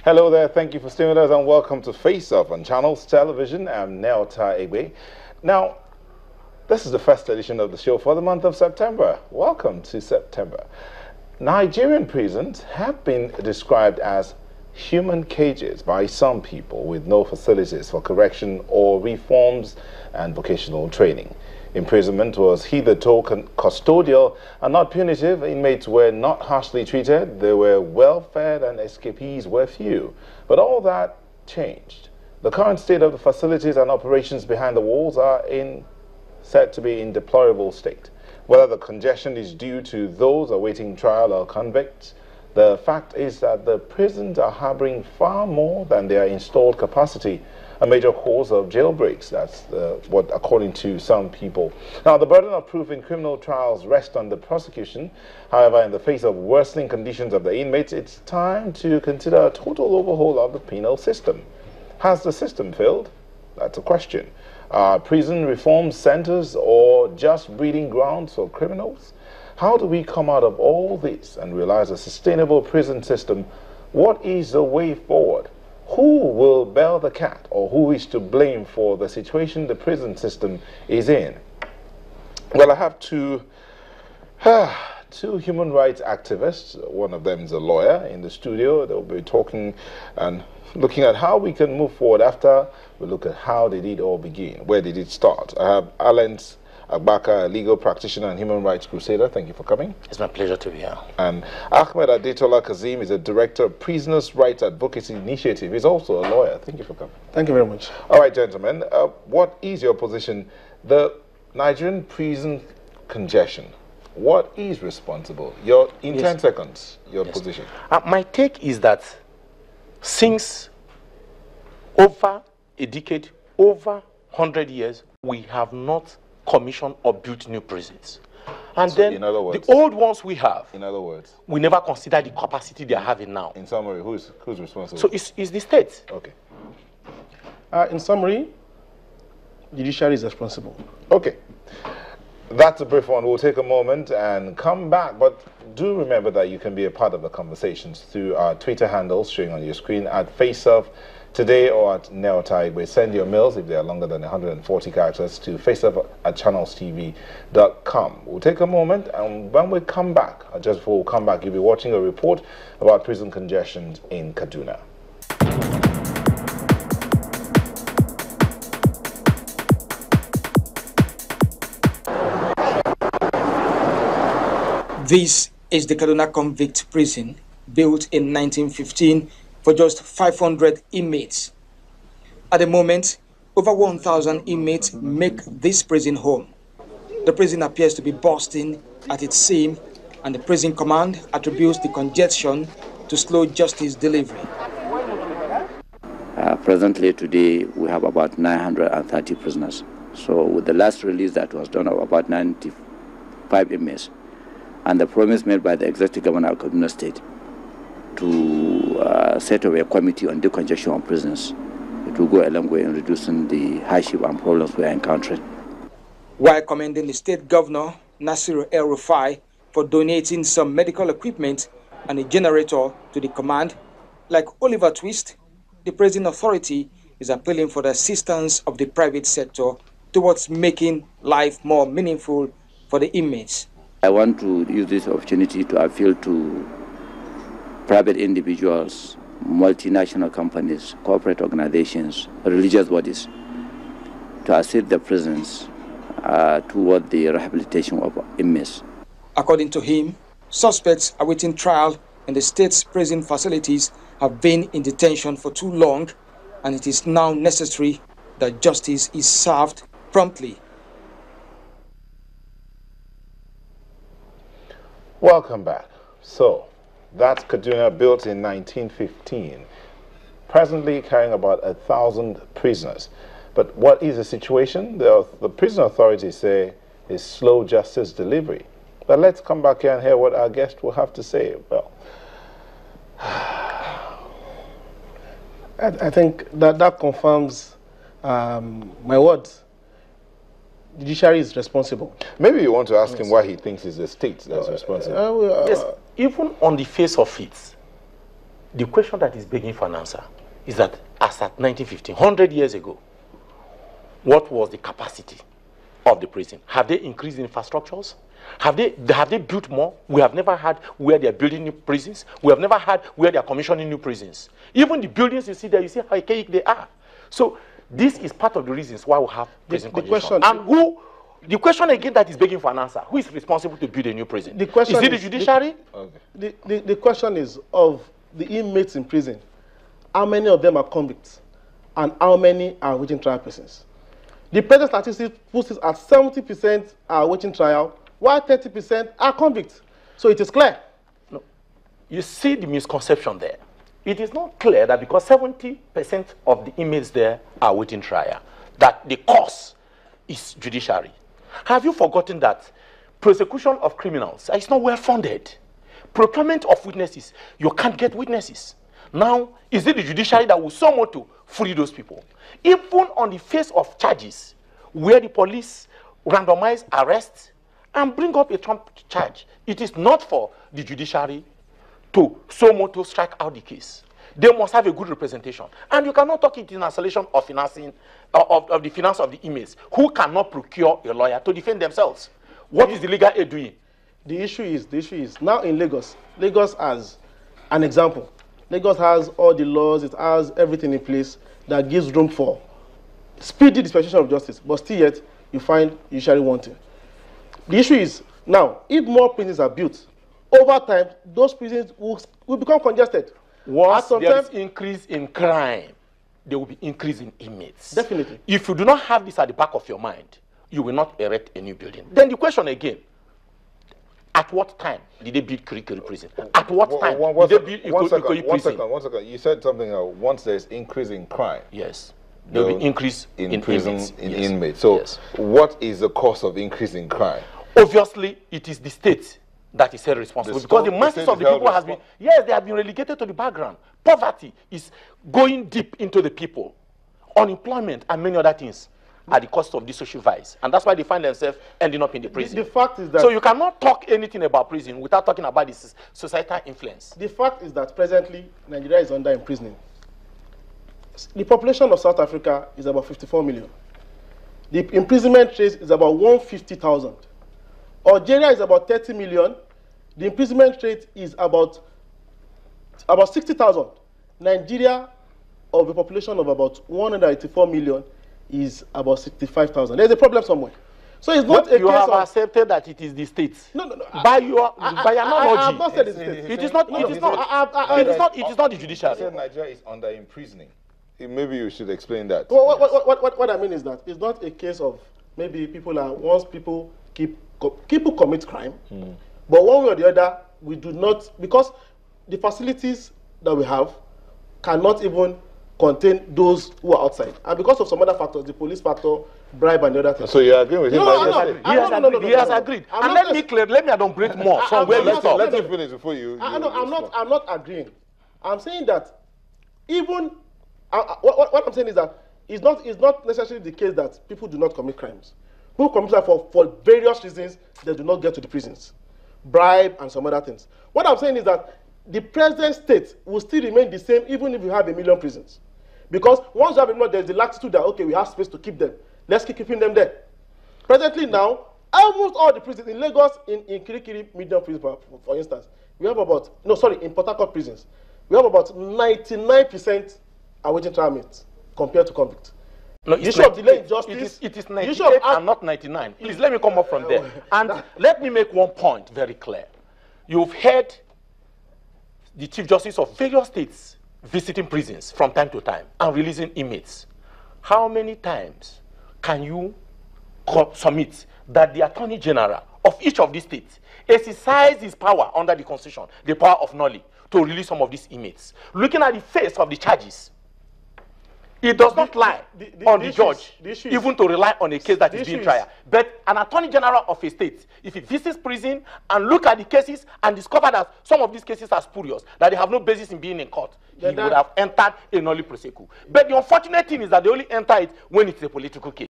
Hello there, thank you for staying with us and welcome to Face Off on Channels Television. I'm Neota Egbe. Now, this is the first edition of the show for the month of September. Welcome to September. Nigerian prisons have been described as human cages by some people with no facilities for correction or reforms and vocational training. Imprisonment was hitherto custodial and not punitive. Inmates were not harshly treated. They were well fed and escapees were few. But all that changed. The current state of the facilities and operations behind the walls are said to be in deplorable state. Whether the congestion is due to those awaiting trial or convicts, the fact is that the prisons are harboring far more than their installed capacity, a major cause of jailbreaks. That's what, according to some people. Now, the burden of proof in criminal trials rests on the prosecution. However, in the face of worsening conditions of the inmates, it's time to consider a total overhaul of the penal system. Has the system failed? That's a question. Are prison reform centers or just breeding grounds for criminals? How do we come out of all this and realize a sustainable prison system? What is the way forward? Who will bail the cat, or who is to blame for the situation the prison system is in? Well, I have two human rights activists. One of them is a lawyer in the studio. They'll be talking and looking at how we can move forward after we look at how did it all begin, where did it start. I have Alan Agbaka, a legal practitioner and human rights crusader. Thank you for coming. It's my pleasure to be here. And Ahmed Adetola Kazim is a director of Prisoners' Rights Advocacy Initiative. He's also a lawyer. Thank you for coming. Thank you very much. All right, gentlemen, what is your position? The Nigerian prison congestion, what is responsible? In 10 seconds, your position. My take is that since over a decade, over 100 years, we have not commission or built new prisons. And so then in other words, the old ones we have, in other words, we never consider the capacity they are having now. In summary, who's responsible? So it's the state. Okay. In summary, judiciary is responsible. Okay. That's a brief one. We'll take a moment and come back, but do remember that you can be a part of the conversations through our Twitter handles showing on your screen at FaceOff Today or at Neotide. Send your mails if they are longer than 140 characters to faceoff@channelstv.com. We'll take a moment, and when we come back, just before we come back, you'll be watching a report about prison congestion in Kaduna. This is the Kaduna Convict Prison, built in 1915 for just 500 inmates. At the moment, over 1,000 inmates make this prison home. The prison appears to be bursting at its seam, and the prison command attributes the congestion to slow justice delivery. Presently today, we have about 930 prisoners. So with the last release that was done of about 95 inmates, and the promise made by the executive governor of Kaduna State to set up a committee on decongestion of prisons, it will go a long way in reducing the hardship and problems we are encountering. While commending the state governor, Nasir El-Rufai, for donating some medical equipment and a generator to the command, like Oliver Twist, the prison authority is appealing for the assistance of the private sector towards making life more meaningful for the inmates. I want to use this opportunity to appeal to private individuals, multinational companies, corporate organizations, religious bodies to assist the prisons toward the rehabilitation of inmates. According to him, suspects awaiting trial in the state's prison facilities have been in detention for too long, and it is now necessary that justice is served promptly. Welcome back. So, that's Kaduna, built in 1915, presently carrying about 1,000 prisoners. But what is the situation? The prison authorities say is slow justice delivery. But let's come back here and hear what our guest will have to say. Well, I think that confirms my words. Judiciary is responsible. Maybe you want to ask him why he thinks it's the state that's responsible. Yes, even on the face of it, The question that is begging for an answer is that as at 1915, 100 years ago, what was the capacity of the prison? Have they increased infrastructures? Have they built more? We have never had where they are building new prisons. We have never had where they are commissioning new prisons. Even the buildings you see there, you see how archaic they are. So this is part of the reasons why we have prison congestion. And the question again that is begging for an answer, who is responsible to build a new prison? The question is it the judiciary? The question is, of the inmates in prison, how many of them are convicts and how many are waiting trial persons? The present statistics puts it at 70% are waiting trial, while 30% are convicts. So it is clear. No. You see the misconception there. It is not clear that because 70% of the inmates there are waiting trial, that the cause is judiciary. Have you forgotten that prosecution of criminals is not well funded? Procurement of witnesses, you can't get witnesses. Now, is it the judiciary that will summon to free those people? Even on the face of charges, where the police randomize arrests and bring up a Trump charge, it is not for the judiciary to summon to strike out the case. They must have a good representation. And you cannot talk it in isolation of financing, of the finance of the inmates, who cannot procure a lawyer to defend themselves. What is the legal aid doing? The issue is now in Lagos. Lagos has an example. Lagos has all the laws, it has everything in place that gives room for speedy dispensation of justice, but still yet you find judiciary wanting. The issue is now, if more prisons are built, over time those prisons will become congested. Once there is increase in crime, there will be increase in inmates. Definitely. If you do not have this at the back of your mind, you will not erect a new building. Then the question again, at what time did they build Kirikiri prison? At what time did they build Ikoyi prison? One second. You said something, once there's increase in crime. Yes. There will be increase in prison inmates. Inmates. So what is the cause of increasing crime? Obviously, it is the state that is held responsible, because the masses of the people has been, yes, they have been relegated to the background. Poverty is going deep into the people. Unemployment and many other things at the cost of this social vice. And that's why they find themselves ending up in the prison. The fact is that... So you cannot talk anything about prison without talking about this societal influence. The fact is that presently, Nigeria is under imprisoning. The population of South Africa is about 54 million. The imprisonment rate is about 150,000. Algeria is about 30 million. The imprisonment rate is about 60,000. Nigeria, of a population of about 184 million, is about 65,000. There's a problem somewhere. So it's not a case you have of... accepted that it is the states. No. By your analogy. I have not said it's the states. It is not the judiciary. I said Nigeria is under imprisoning. Maybe you should explain that. Well, what I mean is that it's not a case of maybe people are, once people commit crime, but one way or the other, we do not, because the facilities that we have cannot even contain those who are outside. And because of some other factors, the police factor, bribe and the other things. So you agree with him? He has agreed. And let me clear, let me elaborate more from where you stop. Let me finish before you... I'm not agreeing. I'm saying that even... what I'm saying is that it's not necessarily the case that people do not commit crimes. People commit crimes for various reasons, they do not get to the prisons. Bribe and some other things. What I'm saying is that the present state will still remain the same even if you have 1 million prisons. Because once you have 1 million, there's the latitude that, okay, we have space to keep them. Let's keep keeping them there. Presently now, almost all the prisons in Lagos, in Kirikiri medium prison, for instance, we have about, in Port Harcourt prisons, we have about 99% awaiting trial mates compared to convicts. No, the issue of delay in justice. It is 98 and not 99. Please let me come up from there. And let me make one point very clear. You've heard the Chief Justice of various states visiting prisons from time to time and releasing inmates. How many times can you submit that the Attorney General of each of these states exercise his power under the Constitution, the power of nullity, to release some of these inmates? Looking at the face of the charges, it does not lie on the judge, even to rely on a case that is being tried. But an Attorney General of a state, if he visits prison and look at the cases and discover that some of these cases are spurious, that they have no basis in being in court, he would have entered a nulli prosecu. But the unfortunate thing is that they only enter it when it's a political case.